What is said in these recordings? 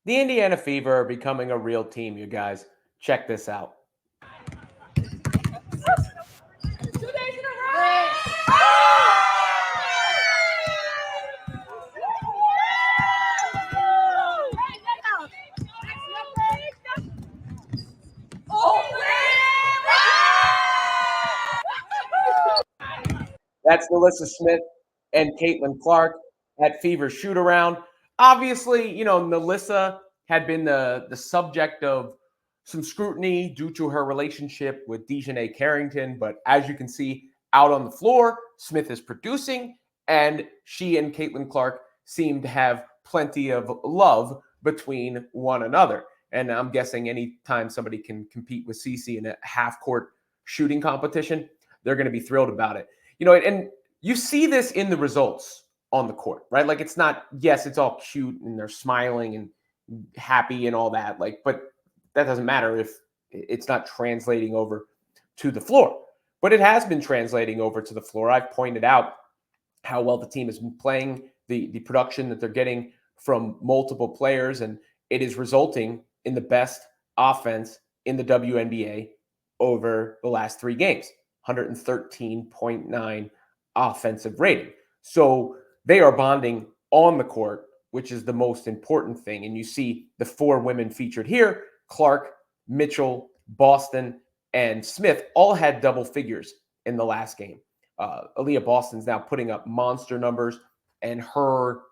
The Indiana Fever are becoming a real team, you guys. Check this out. That's NaLyssa Smith and Caitlin Clark at Fever shoot around. Obviously, NaLyssa had been the subject of some scrutiny due to her relationship with Dejanay Carrington. But as you can see out on the floor, Smith is producing, and she and Caitlin Clark seem to have plenty of love between one another. And I'm guessing anytime somebody can compete with Cece in a half-court shooting competition, they're going to be thrilled about it. And you see this in the results on the court, right? Like, it's not, yes, it's all cute and they're smiling and happy and all that, but that doesn't matter if it's not translating over to the floor. But it has been translating over to the floor. I've pointed out how well the team has been playing, the production that they're getting from multiple players, and it is resulting in the best offense in the WNBA over the last 3 games. 113.9 offensive rating. So they are bonding on the court, which is the most important thing. And you see the 4 women featured here: Clark, Mitchell, Boston, and Smith all had double figures in the last game. Aaliyah Boston's now putting up monster numbers, and her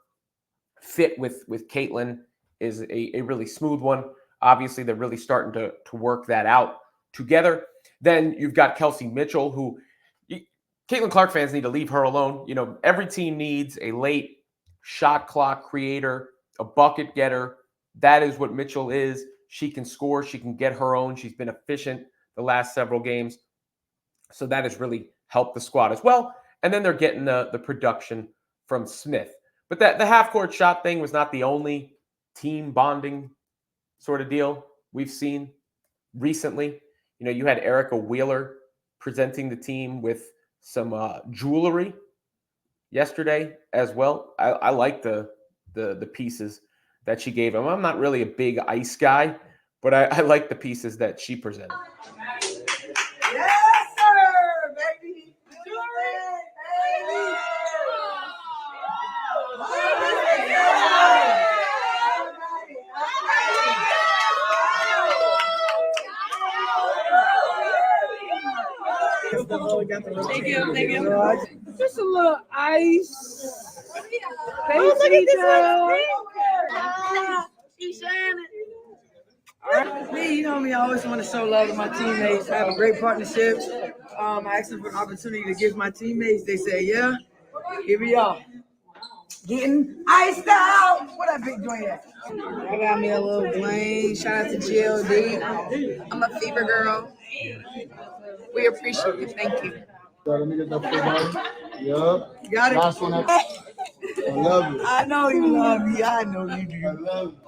fit with Caitlin is a really smooth one. Obviously, they're really starting to work that out together. Then you've got Kelsey Mitchell, who Caitlin Clark fans need to leave her alone. Every team needs a late shot clock creator, a bucket getter. That is what Mitchell is. She can score. She can get her own. She's been efficient the last several games. So that has really helped the squad as well. And then they're getting the production from Smith. But the half-court shot thing was not the only team bonding sort of deal we've seen recently. You had Erica Wheeler presenting the team with some jewelry yesterday as well. I like the pieces that she gave him. I'm not really a big ice guy, but I like the pieces that she presented. Yes, sir, baby. Thank you. Just a little ice. Oh, look at this. She's shining. Me, me, I always want to show love to my teammates. I have a great partnership. I asked them for an opportunity to give my teammates. They said, yeah, here we are. Getting iced out. What that big joint at? I got me a little bling. Shout out to GLD. I'm a Fever girl. We appreciate you. Thank you. Let me get that for you. Yup. You got it? Last one. I love you. I know you love me. I know you do. I love you.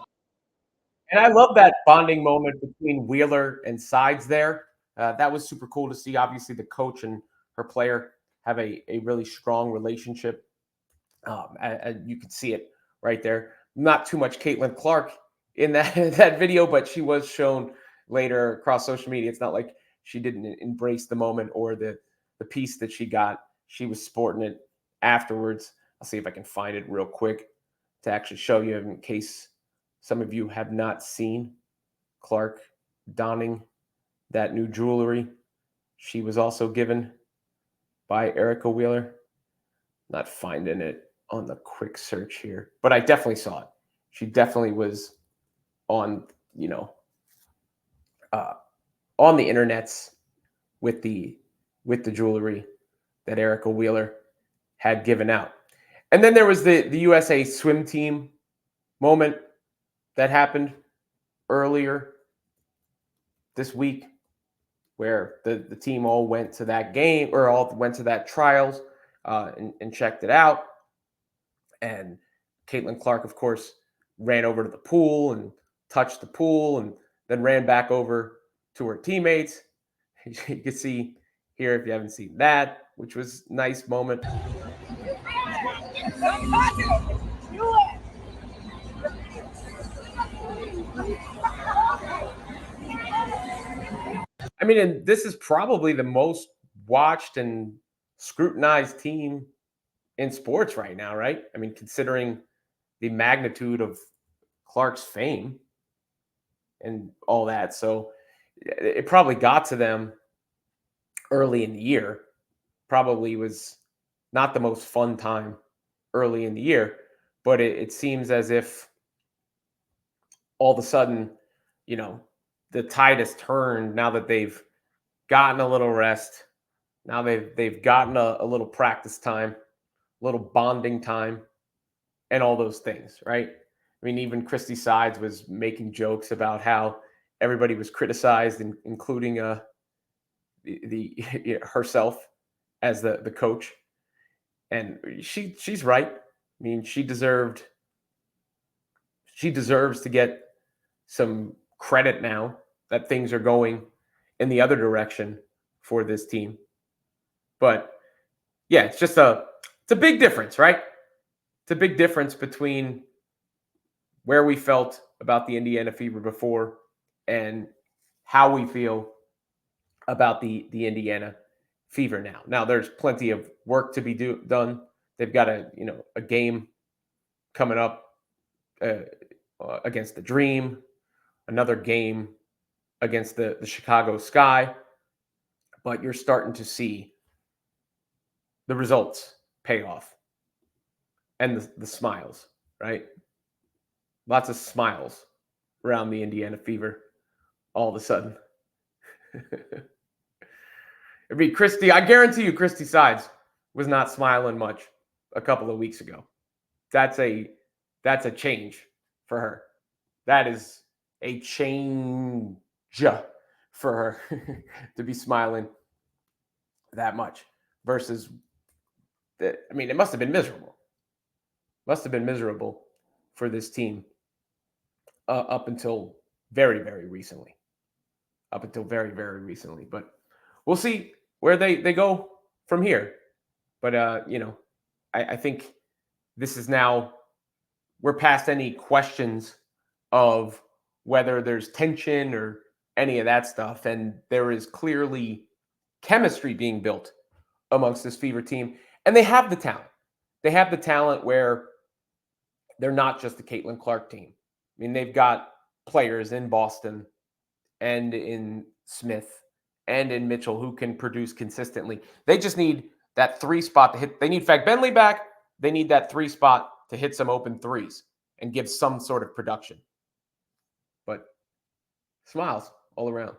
And I love that bonding moment between Wheeler and Sides there. That was super cool to see. Obviously, the coach and her player have a really strong relationship. And you can see it right there. Not too much Caitlin Clark in that video, but she was shown later across social media. It's not like she didn't embrace the moment or the piece that she got. She was sporting it afterwards. I'll see if I can find it real quick to actually show you in case some of you have not seen Clark donning that new jewelry. She was also given by Erica Wheeler. Not finding it on the quick search here, but I definitely saw it. She definitely was on, on the internets with the jewelry that Erica Wheeler had given out. And then there was the USA swim team moment that happened earlier this week, where the team all went to that game, or all went to that trials and checked it out. And Caitlin Clark, of course, ran over to the pool and touched the pool and then ran back over to her teammates. You can see here, if you haven't seen that, which was a nice moment. I mean, and this is probably the most watched and scrutinized team in sports right now, right? I mean, considering the magnitude of Clark's fame and all that. So it probably got to them early in the year. Probably was not the most fun time early in the year, but it seems as if all of a sudden, the tide has turned now that they've gotten a little rest. Now they've gotten a little practice time, a little bonding time, and all those things, right? I mean, even Christy Sides was making jokes about how everybody was criticized, including the herself as the coach, and she's right. I mean, she deserves to get some credit now that things are going in the other direction for this team. But yeah, it's a big difference, right? It's a big difference between where we felt about the Indiana Fever before and how we feel about the Indiana Fever now. Now there's plenty of work to be done. They've got a game coming up against the Dream, another game against the Chicago Sky, but you're starting to see the results pay off and the smiles, right? Lots of smiles around the Indiana Fever all of a sudden. It'd be Christy. I guarantee you Christy Sides was not smiling much a couple of weeks ago. That's a change for her. That is a change for her to be smiling that much versus that. I mean, it must have been miserable. Must have been miserable for this team up until very, very recently. Up until very, very recently. But we'll see where they go from here. But, I think this is now, we're past any questions of whether there's tension or any of that stuff. And there is clearly chemistry being built amongst this Fever team. And they have the talent. They have the talent where they're not just the Caitlin Clark team. I mean, they've got players in Boston and in Smith and in Mitchell who can produce consistently. They just need that 3 spot to hit. They need Bentley back. They need that 3 spot to hit some open threes and give some sort of production. But smiles all around.